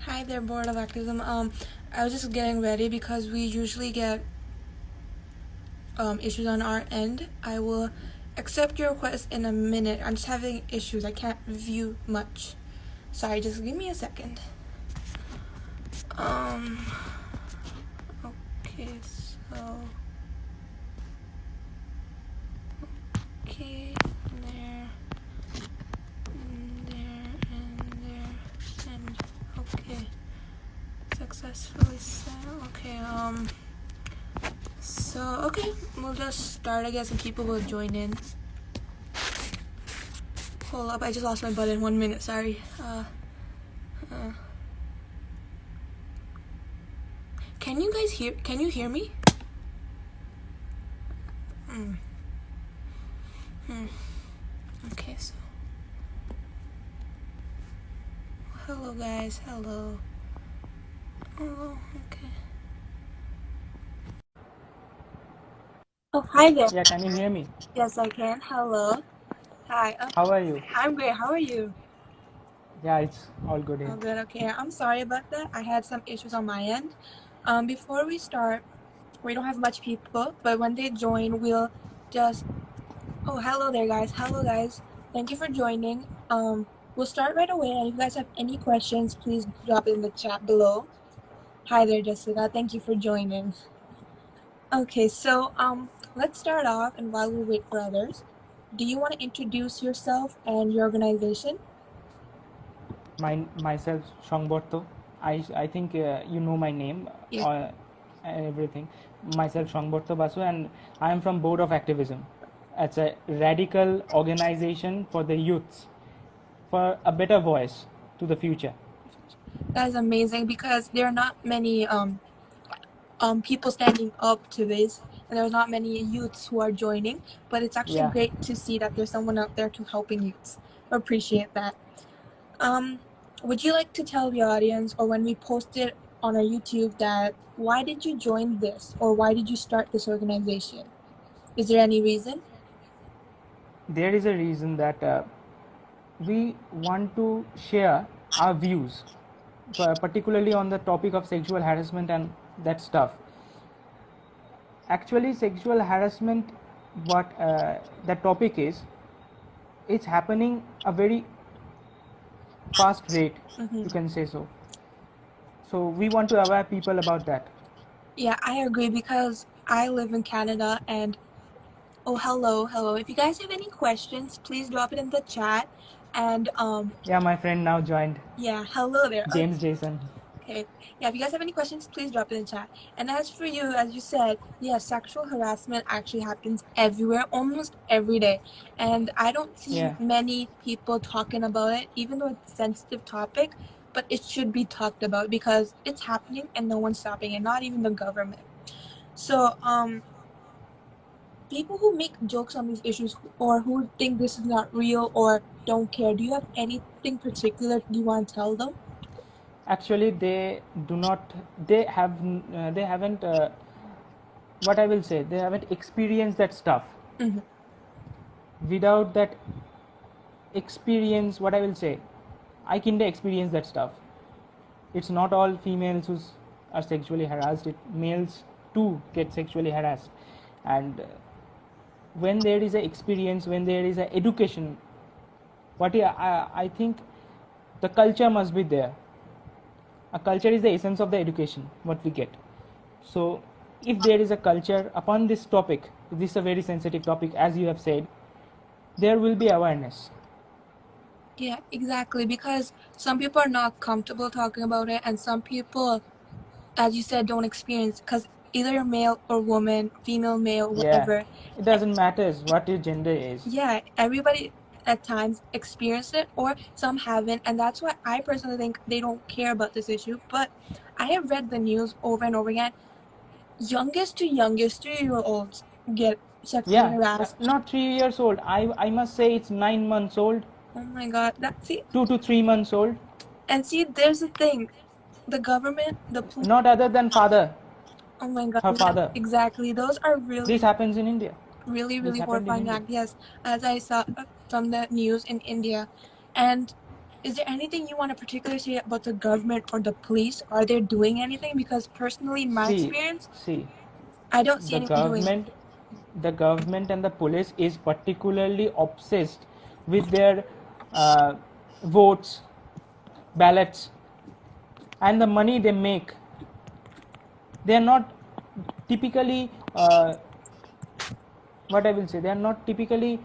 Hi there, Board of Activism. I was just getting ready because we usually get issues on our end. I will accept your request in a minute. I'm just having issues. I can't view much. Sorry, just give me a second. Okay, so okay, there, and okay, successfully sent. Okay, so okay, we'll just start, I guess, and people will join in. Hold up, I just lost my button. 1 minute, sorry. Can you guys hear? Can you hear me? Okay, so hello guys, hello. Oh, okay. Oh, hi there. Yeah, can you hear me? Yes, I can. Hello. Hi. How are you? I'm great. How are you? Yeah, it's all good Oh, here. good. Okay. I'm sorry about that. I had some issues on my end. Before we start, we don't have much people, but when they join, we'll just. Oh, hello there, guys. Hello, guys. Thank you for joining. We'll start right away. And if you guys have any questions, please drop it in the chat below. Hi there, Jessica. Thank you for joining. Okay, so let's start off, and while we wait for others, do you want to introduce yourself and your organization? Myself, Shongborto. I think you know my name and everything. Myself, Shongborto Basu, and I am from Board of Activism. It's a radical organization for the youths, for a better voice to the future. That is amazing because there are not many people standing up to this, and there's not many youths who are joining. But it's actually great to see that there's someone out there to helping youths. I appreciate that. Would you like to tell the audience, or when we post it on our YouTube, that why did you join this, or why did you start this organization? Is there any reason? There is a reason that we want to share our views, particularly on the topic of sexual harassment and that stuff. Actually, sexual harassment, what that topic is, it's happening a very fast rate, you can say so. So we want to aware people about that. Yeah, I agree because I live in Canada and oh, hello. If you guys have any questions, please drop it in the chat. And yeah, my friend now joined. Yeah, hello there. James Jason. Okay. Yeah, if you guys have any questions, please drop it in the chat. And as for you, as you said, yeah, sexual harassment actually happens everywhere, almost every day. And I don't see many people talking about it, even though it's a sensitive topic, but it should be talked about because it's happening and no one's stopping it, not even the government. So, people who make jokes on these issues or who think this is not real or don't care, do you have anything particular you want to tell them? Actually, they do not. They haven't. What I will say, they haven't experienced that stuff. Without that experience, what I will say, I kinda experience that stuff. It's not all females who are sexually harassed. Males too get sexually harassed, and when there is a experience, when there is a education, I think the culture must be there. A culture is the essence of the education what we get. So if there is a culture upon this topic, this is a very sensitive topic, as you have said, there will be awareness. Yeah, exactly, because some people are not comfortable talking about it, and some people, as you said, don't experience, because either you're male or woman, female, male, whatever. It doesn't matter what your gender is. Yeah, everybody at times experience it, or some haven't, and that's why I personally think they don't care about this issue. But I have read the news over and over again. Youngest to youngest 3-year-olds get sexually harassed. Not 3 years old. I must say it's 9 months old. Oh my God, that's 2 to 3 months old. And see, there's the thing, the government, the police. Not other than father. Oh my God, her father. Exactly, those are really. This happens in India. Really horrifying act. Yes, as I saw from the news in India, and Is there anything you want to particularly say about the government or the police? Are they doing anything? Because personally, in my experience, I don't see the anyone doing. government and the police is particularly obsessed with their votes, ballots, and the money they make. They are not typically what I will say, they are not typically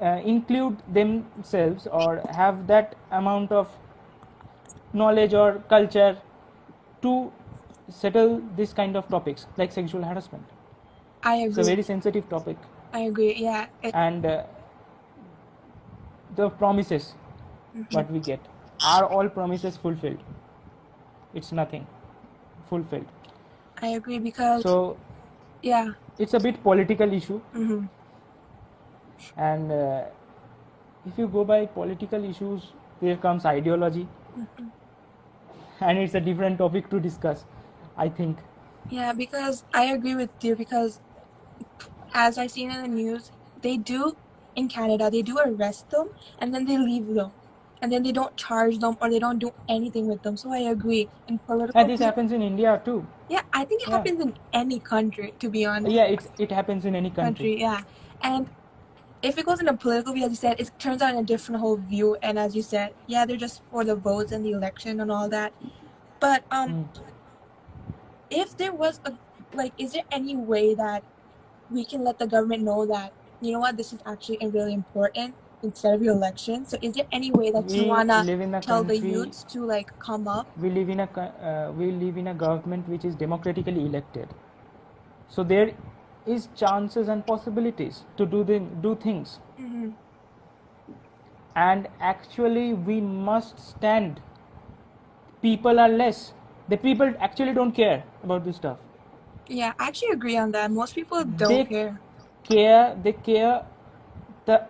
include themselves or have that amount of knowledge or culture to settle this kind of topics like sexual harassment. I agree. It's a very sensitive topic. I agree. Yeah. And the promises what we get, are all promises fulfilled? It's nothing fulfilled. I agree because So yeah, it's a bit political issue. Mhm. And if you go by political issues, there comes ideology, and it's a different topic to discuss, I think. Yeah, because I agree with you because as I've seen in the news, they do in Canada, they do arrest them and then they leave them. And then they don't charge them or they don't do anything with them. So I agree. In political And this happens in India too. Yeah, I think it Yeah. happens in any country, to be honest. Yeah, it happens in any country. Yeah. And if it goes into political view, as you said, it turns out in a different whole view. And as you said, yeah, they're just for the votes and the election and all that. But if there was a is there any way that we can let the government know that, you know what, this is actually really important instead of your election? So is there any way that you wanna tell the youths to come up? We live in a government which is democratically elected. So there is chances and possibilities to do things. And actually we must stand. People are less. The people actually don't care about this stuff. Yeah, I actually agree on that. Most people don't care. They care the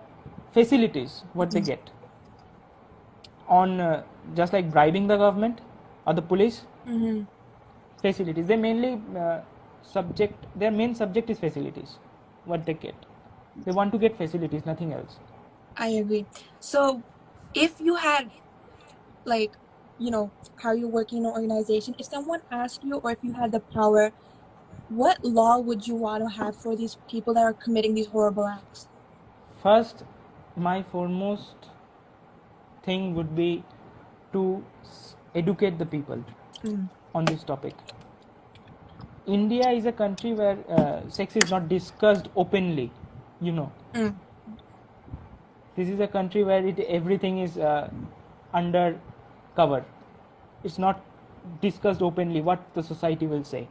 facilities what they get on just like bribing the government or the police. Facilities, they mainly their main subject is facilities, what they get. They want to get facilities, nothing else. I agree. So if you had how you work in an organization, if someone asked you or if you had the power, what law would you want to have for these people that are committing these horrible acts? First, my foremost thing would be to educate the people on this topic. India is a country where sex is not discussed openly, This is a country where everything is under cover. It's not discussed openly what the society will say.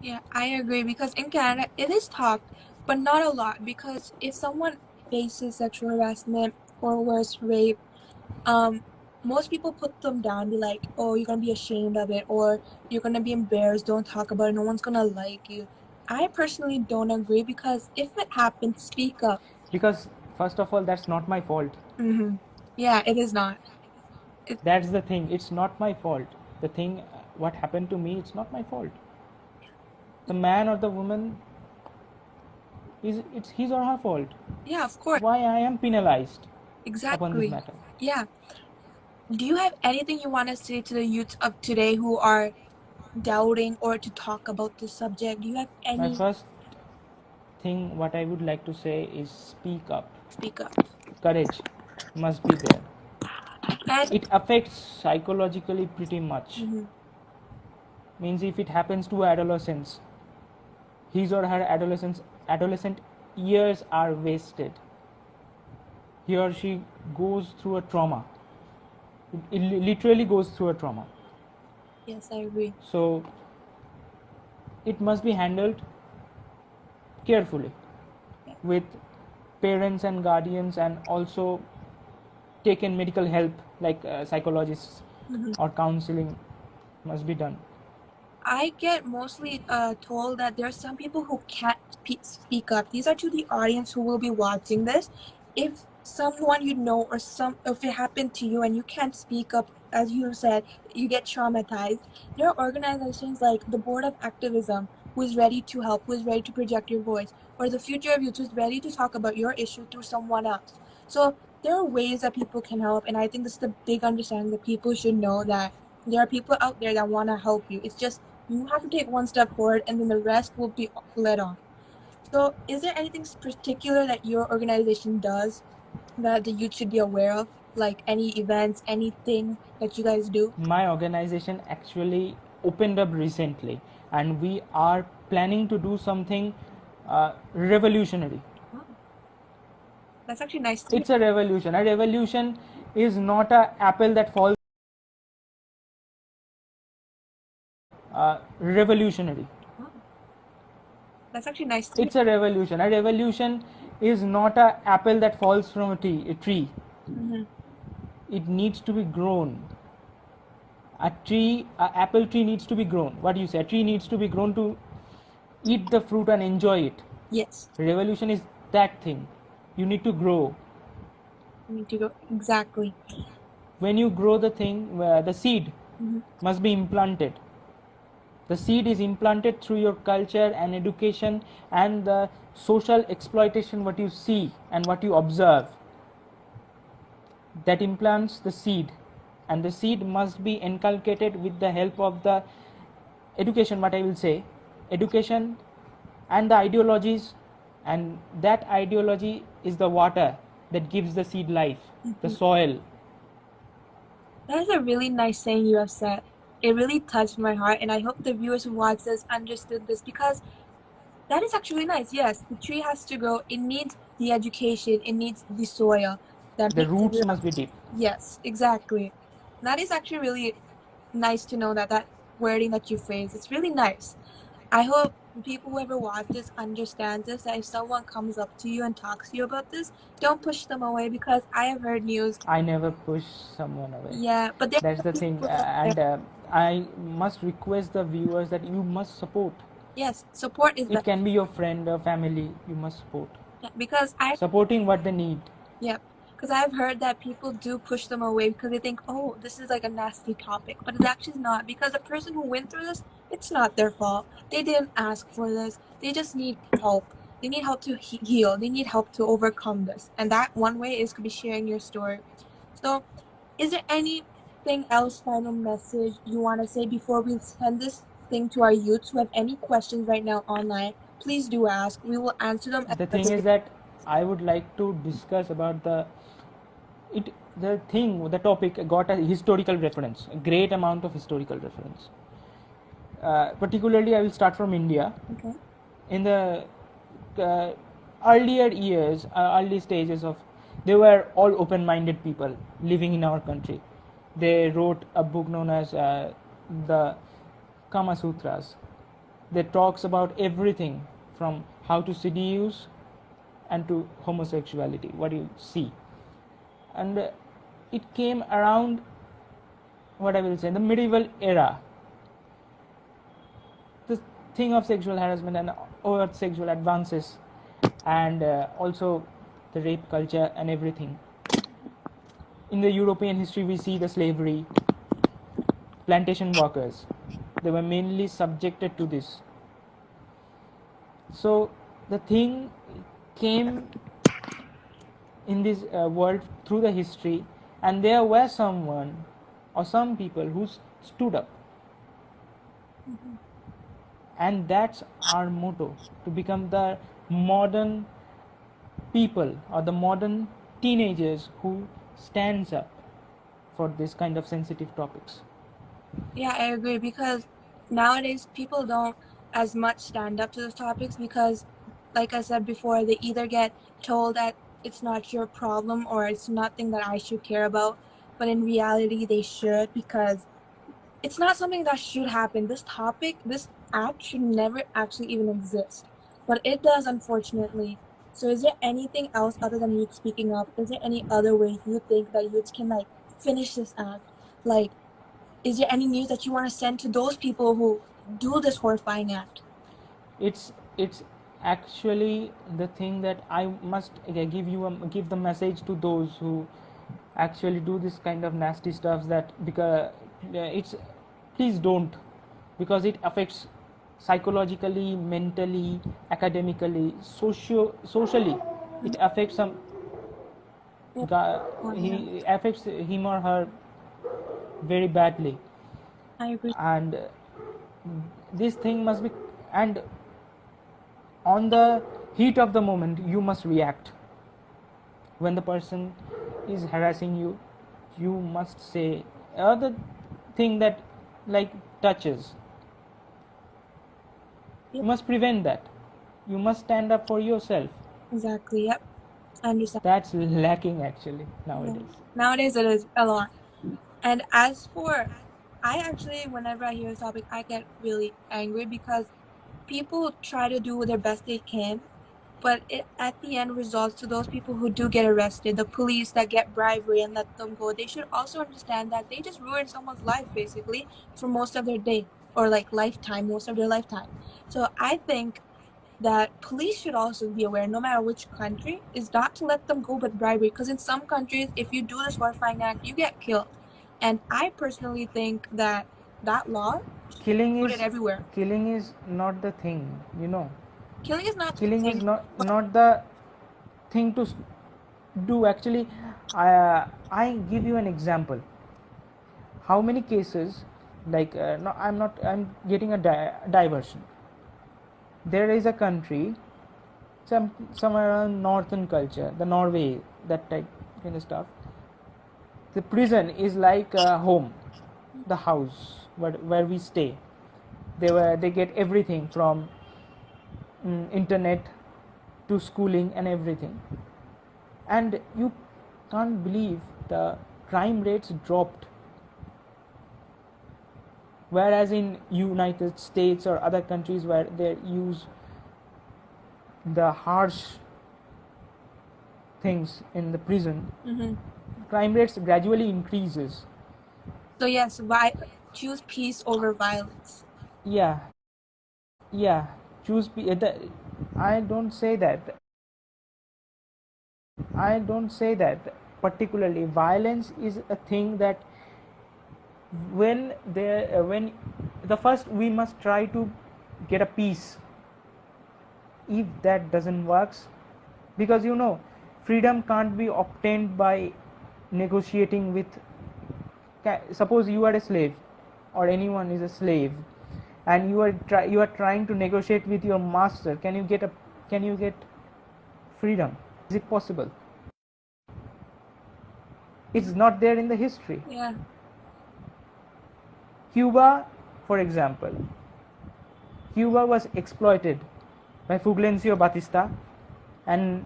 Yeah, I agree, because in Canada it is talked, but not a lot, because if someone faces sexual harassment or worse, rape, most people put them down, be like, oh, you're gonna be ashamed of it, or you're gonna be embarrassed, don't talk about it, no one's gonna like you. I personally don't agree, because if it happens, speak up. Because first of all, that's not my fault. Yeah, it is not. That's the thing, it's not my fault. The thing, what happened to me, it's not my fault. The man or the woman, it's his or her fault. Yeah, of course. Why I am penalized upon this Exactly. matter? Yeah. Do you have anything you want to say to the youth of today who are doubting or to talk about this subject? Do you have any? My first thing what I would like to say is speak up. Speak up. Courage must be there. And it affects psychologically pretty much. Means if it happens to adolescents, his or her adolescent years are wasted. He or she goes through a trauma. It literally goes through a trauma. Yes, I agree. So it must be handled carefully with parents and guardians, and also taken medical help like psychologists or counseling must be done. I get mostly told that there are some people who can't speak up. These are to the audience who will be watching this. If someone you know, or if it happened to you and you can't speak up, as you said, you get traumatized, there are organizations like the Board of Activism who is ready to help, who is ready to project your voice, or the Future of Youth who is ready to talk about your issue through someone else. So there are ways that people can help, and I think this is the big understanding that people should know that there are people out there that want to help you. It's just you have to take one step forward, and then the rest will be led on. So, is there anything particular that your organization does that the youth should be aware of? Like any events, anything that you guys do? My organization actually opened up recently, and we are planning to do something revolutionary. Oh, that's actually nice to hear. It's a revolution. A revolution is not an apple that falls. Revolutionary. Oh, that's actually nice to hear. It's a revolution. A revolution is not an apple that falls from a tree. Mhm. It needs to be grown. A apple tree needs to be grown. What do you say? A tree needs to be grown to eat the fruit and enjoy it. Yes. Revolution is that thing. You need to grow. You need to go. Exactly. When you grow the thing, the seed must be implanted. The seed is implanted through your culture and education and the social exploitation, what you see and what you observe. That implants the seed, and the seed must be inculcated with the help of the education, what I will say, education and the ideologies, and that ideology is the water that gives the seed life, the soil. That is a really nice saying you have said. It really touched my heart, and I hope the viewers who watch this understood this, because that is actually nice. Yes, the tree has to grow. It needs the education. It needs the soil. That The makes it roots real. must be deep. Yes, exactly. That is actually really nice to know that wording that you phrase. It's really nice. I hope people who ever watch this understands this, that if someone comes up to you and talks to you about this, don't push them away, because I have heard news. I never push someone away. Yeah, but there That's are the thing. people out there. And I must request the viewers that you must support. Yes, support is It can be your friend or family. You must support. because Supporting what they need. yeah, because I've heard that people do push them away because they think, oh, this is like a nasty topic, but it's actually not, because the person who went through this, it's not their fault. They didn't ask for this. They just need help. They need help to heal. They need help to overcome this, and that one way is to be sharing your story. So, is there anything else, final message you want to say before we send this thing to our youths who have any questions right now online? Please do ask. We will answer them. The thing is that I would like to discuss about the topic got a historical reference, a great amount of historical reference. Particularly, I will start from India. Okay. In the earlier years, early stages of, they were all open-minded people living in our country. They wrote a book known as the Kama Sutras. That talks about everything from how to seduce and to homosexuality, what you see. And it came around, what I will say, the medieval era. The thing of sexual harassment and overt sexual advances, and also the rape culture and everything. In the European history, we see the slavery, plantation workers. They were mainly subjected to this. So the thing came in this world through the history, and there were someone or some people who stood up. And that's our motto, to become the modern people or the modern teenagers who stands up for this kind of sensitive topics. Yeah, I agree, because nowadays people don't as much stand up to the topics because, like I said before, they either get told that it's not your problem or it's nothing that I should care about, but in reality they should, because it's not something that should happen. This topic, this act should never actually even exist, but it does, unfortunately. So is there anything else other than youth speaking up? Is there any other way you think that youths can like finish this act? Like, is there any news that you want to send to those people who do this horrifying act? It's actually the thing that I must give the message to those who actually do this kind of nasty stuff, that because please don't, because it affects psychologically, mentally, academically, socially. It affects some. He affects him or her very badly. I agree. And this thing must be, and on the heat of the moment you must react. When the person is harassing you, you must say other thing that like touches. You must prevent that. You must stand up for yourself. Exactly. Yep. I understand. That's lacking actually nowadays. Nowadays it is a lot. And as for, I actually, whenever I hear this topic, I get really angry because people try to do their best they can, but it at the end results to those people who do get arrested, the police that get bribery and let them go. They should also understand that they just ruined someone's life basically for most of their day, or like lifetime, most of their lifetime. So I think that police should also be aware, no matter which country, is not to let them go with bribery, because in some countries, if you do this horrifying act, you get killed. And I personally think that that law Killing should be is everywhere. killing is not the thing, you know. Killing is not Killing the is thing. not the thing to do actually. I give you an example. How many cases, like no, I'm getting a diversion. There is a country, somewhere around northern culture, the Norway, that type kind of stuff. The prison is like a home, the house where we stay. They get everything from internet to schooling and everything. And you can't believe the crime rates dropped. Whereas in United States or other countries where they use the harsh things in the prison, crime rates gradually increases. So yes, choose peace over violence. Yeah, choose I don't say that. Particularly violence is a thing that when the first we must try to get a peace. If that doesn't works, because you know freedom can't be obtained by negotiating with, suppose you are a slave or anyone is a slave and you are trying to negotiate with your master. Can you get freedom? Is it possible? It's not there in the history. Yeah. Cuba, for example, Cuba was exploited by Fulgencio Batista, and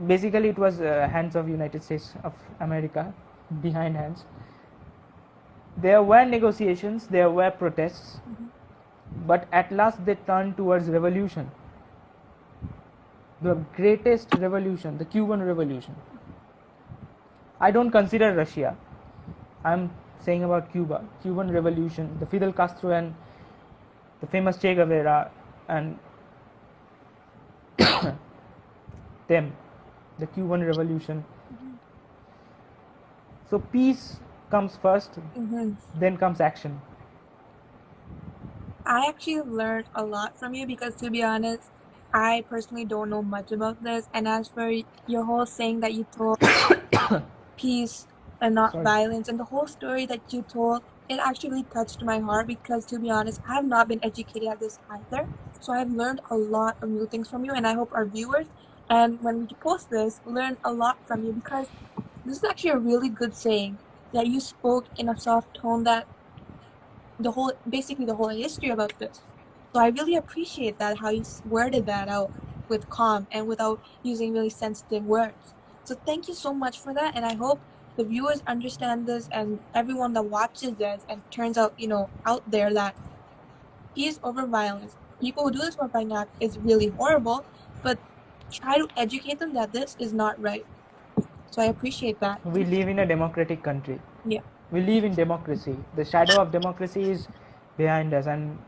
basically it was hands of United States of America, behind hands. There were negotiations, there were protests, but at last they turned towards revolution. The greatest revolution, the Cuban Revolution. I don't consider Russia. I'm saying about Cuba. Cuban Revolution, the Fidel Castro and the famous Che Guevara and them, the Cuban Revolution. So peace comes first, then comes action. I actually learned a lot from you because, to be honest, I personally don't know much about this. And as for your whole saying that you told, peace and not violence, and the whole story that you told, it actually touched my heart because, to be honest, I have not been educated at this either. So I've learned a lot of new things from you, and I hope our viewers, and when we post this, learn a lot from you, because this is actually a really good saying that you spoke in a soft tone, that basically the whole history about this. So I really appreciate that, how you worded that out with calm and without using really sensitive words. So thank you so much for that, and I hope the viewers understand this, and everyone that watches this and turns out, out there, that peace over violence. People who do this horrifying act is really horrible, but try to educate them that this is not right. So I appreciate that. We live in a democratic country. Yeah. We live in democracy. The shadow of democracy is behind us, and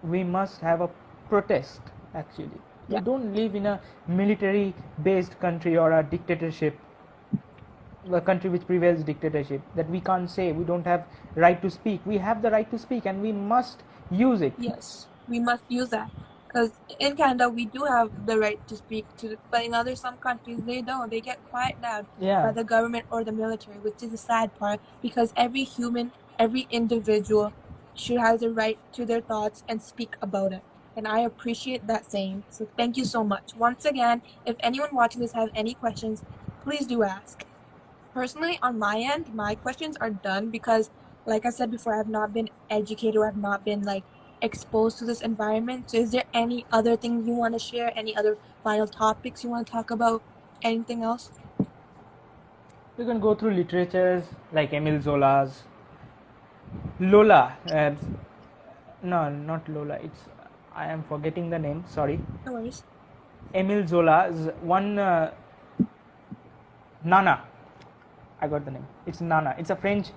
we must have a protest actually. Yeah. We don't live in a military based country or a dictatorship, a country which prevails dictatorship, that we can't say we don't have right to speak. We have the right to speak and we must use it. Yes, we must use that. Because in Canada, we do have the right to speak to, but in some countries, they don't. They get quiet down by the government or the military, which is the sad part. Because every human, every individual, should have the right to their thoughts and speak about it. And I appreciate that saying. So thank you so much. Once again, if anyone watching this has any questions, please do ask. Personally, on my end, my questions are done because, like I said before, I've not been educated or I've not been exposed to this environment. So is there any other thing you want to share? Any other final topics you want to talk about? Anything else? You can go through literatures like Emile Zola's Lola. No, not Lola. I am forgetting the name. Sorry. No worries. Emile Zola's one Nana. I got the name. It's Nana. It's a French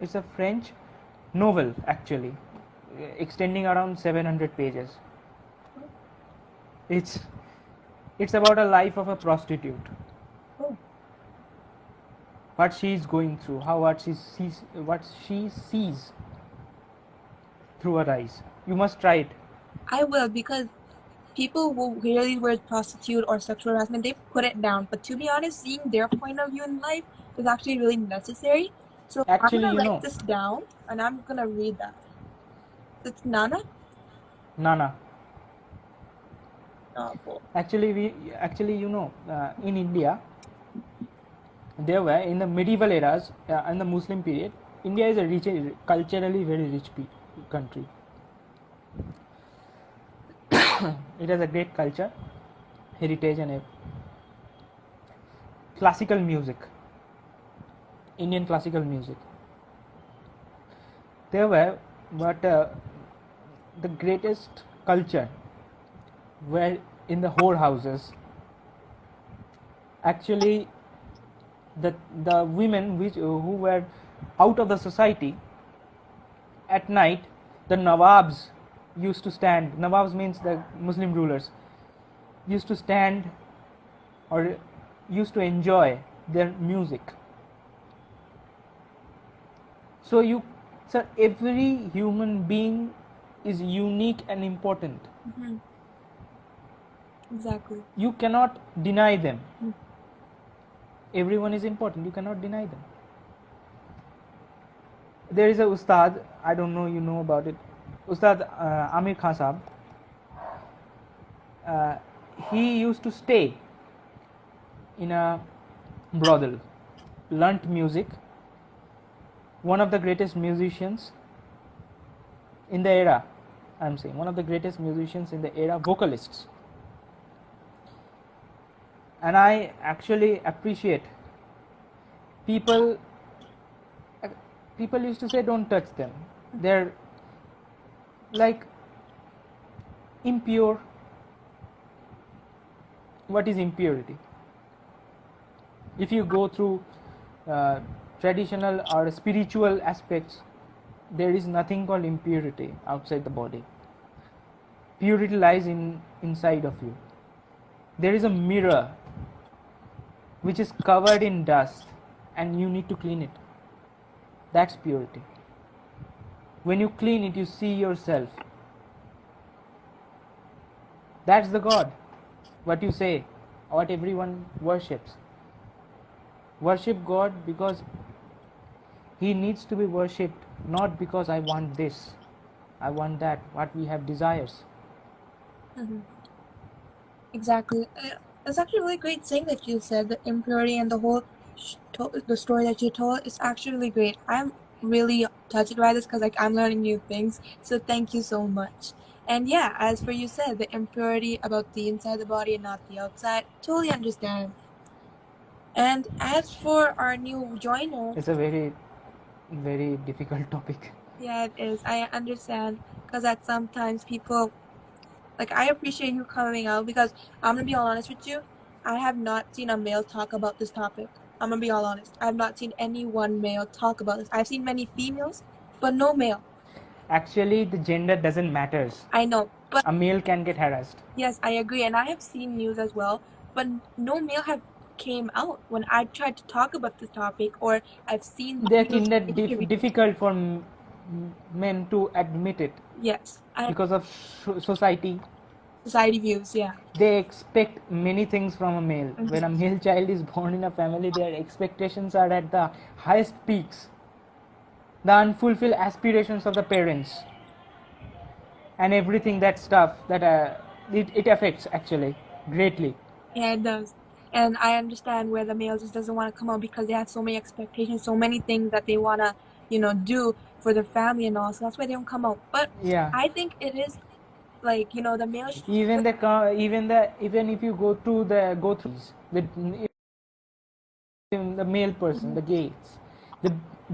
it's a French novel actually, extending around 700 pages. It's about a life of a prostitute. Oh. What she is going through, what she sees through her eyes. You must try it. I will, because people who hear these words prostitute or sexual harassment, they put it down. But to be honest, seeing their point of view in life is actually really necessary. So Actually, I'm gonna write this down and I'm gonna read that. It's Nana? Nana. Oh, cool. Actually, in India, there were, in the medieval eras, in the Muslim period, India is a culturally very rich country. It has a great culture, heritage, and classical music, Indian classical music. There were, but the greatest culture were in the whorehouses. Actually, the women who were out of the society, at night, the Nawabs used to stand. Nawabs means the Muslim rulers used to stand or used to enjoy their music. So every human being is unique and important. Mm-hmm. Exactly. You cannot deny them. Everyone is important. You cannot deny them. There is a Ustad, I don't know you know about it, Ustad Amir Khan Sahab. He used to stay in a brothel, learnt music. One of the greatest musicians in the era, I'm saying, one of the greatest musicians in the era, vocalists. And I actually appreciate people used to say don't touch them. They're like impure. What is impurity? If you go through traditional or spiritual aspects, there is nothing called impurity outside the body. Purity lies inside of you. There is a mirror which is covered in dust and you need to clean it. That's purity. When you clean it, you see yourself. That's the God. What you say, what everyone worships. Worship God because He needs to be worshipped, not because I want this, I want that, what we have desires. Mm-hmm. Exactly. It's actually a really great thing that you said, the impurity and the whole the story that you told. It's actually really great. I'm really touched by this because I'm learning new things. So thank you so much. And yeah, as for you said, the impurity about the inside the body and not the outside, totally understand. And as for our new joiner, it's a very, very difficult topic. Yeah, it is. I understand, because at sometimes people, I appreciate you coming out, because I'm gonna be all honest with you, I have not seen a male talk about this topic. I'm gonna be all honest. I have not seen any one male talk about this. I've seen many females, but no male. Actually, the gender doesn't matter. I know, but a male can get harassed. Yes, I agree, and I have seen news as well, but no male have came out when I tried to talk about this topic, or I've seen. They find it difficult for men to admit it Yes, because of society. society views, yeah. They expect many things from a male. Mm-hmm. When a male child is born in a family, their expectations are at the highest peaks. The unfulfilled aspirations of the parents and everything, that stuff that it affects actually greatly. Yeah, it does. And I understand where the male just doesn't want to come out because they have so many expectations, so many things that they want to, do for their family and all. So that's why they don't come out. But Yeah. I think it is like, the male. Even if you go through with the male person, the gays, they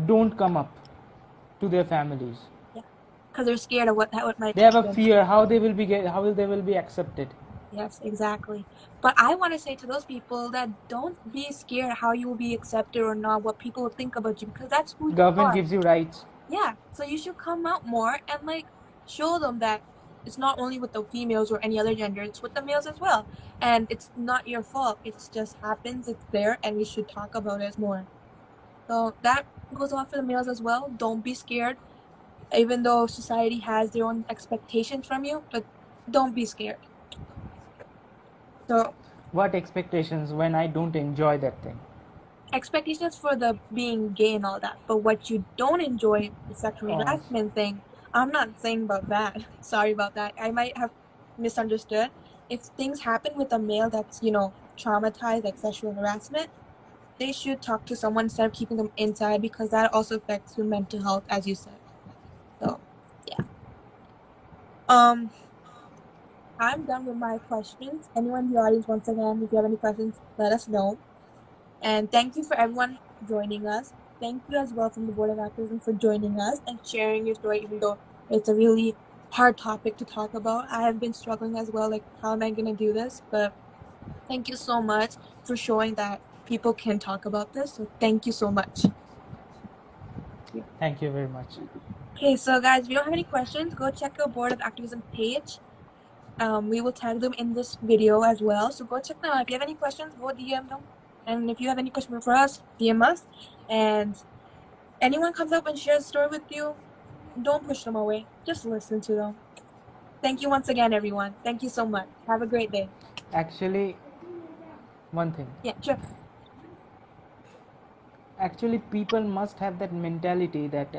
don't come up to their families. Yeah, because they're scared of what might. They have a fear how they will be accepted. Yes, exactly. But I want to say to those people that don't be scared how you will be accepted or not, what people will think about you, because that's who Government you are. gives you rights. Yeah, so you should come out more and show them that it's not only with the females or any other gender, it's with the males as well. And it's not your fault. It just happens, it's there, and we should talk about it more. So that goes on for the males as well. Don't be scared, even though society has their own expectations from you, but don't be scared. So what expectations when I don't enjoy that thing? Expectations for the being gay and all that, but what you don't enjoy, the sexual harassment thing, I'm not saying about that. Sorry about that. I might have misunderstood. If things happen with a male that's, traumatized, like sexual harassment, they should talk to someone instead of keeping them inside, because that also affects your mental health, as you said. So, yeah. I'm done with my questions. Anyone in the audience, once again, if you have any questions, let us know. And thank you for everyone joining us. Thank you as well from the Board of Activism for joining us and sharing your story, even though it's a really hard topic to talk about. I have been struggling as well, like, how am I going to do this? But thank you so much for showing that people can talk about this. So thank you so much. Thank you very much. Okay, so guys, if you don't have any questions, go check our Board of Activism page. We will tag them in this video as well. So go check them out. If you have any questions, go DM them. And if you have any questions for us, DM us. And anyone comes up and shares a story with you, don't push them away. Just listen to them. Thank you once again, everyone. Thank you so much. Have a great day. Actually, one thing. Yeah, sure. Actually, people must have that mentality that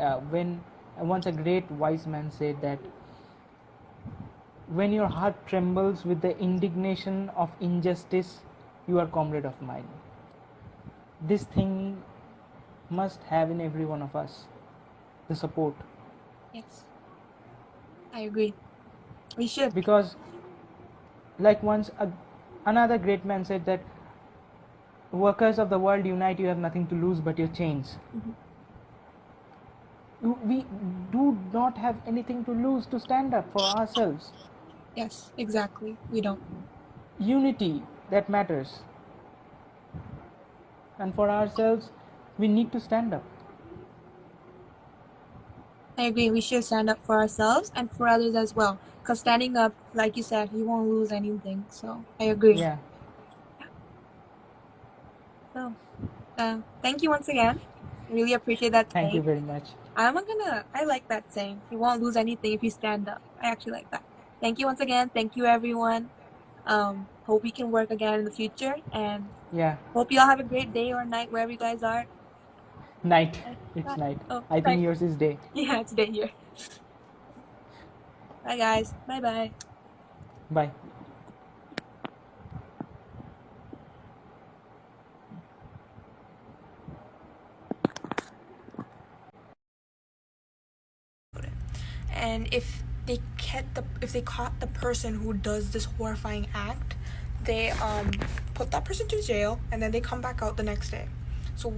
once a great wise man said that when your heart trembles with the indignation of injustice, you are comrade of mine. This thing must have in every one of us the support. Yes, I agree. We should. Because like once another great man said that workers of the world unite, you have nothing to lose but your chains. We do not have anything to lose to stand up for ourselves. Yes, exactly. We don't. Unity, that matters. And for ourselves, we need to stand up. I agree. We should stand up for ourselves and for others as well. Because standing up, like you said, you won't lose anything. So I agree. Yeah. So, thank you once again. I really appreciate that. Thank you very much. I like that saying. You won't lose anything if you stand up. I actually like that. Thank you once again. Thank you, everyone. Hope we can work again in the future. And yeah, hope you all have a great day or night wherever you guys are. Night. It's night. Oh, I think yours is day. Yeah, it's day here. Bye, guys. Bye-bye. Bye. And if they caught the person who does this horrifying act, they put that person to jail, and then they come back out the next day. So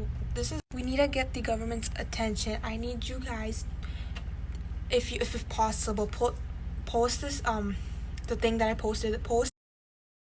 we need to get the government's attention. I need you guys, if possible, post this the thing that I posted. Post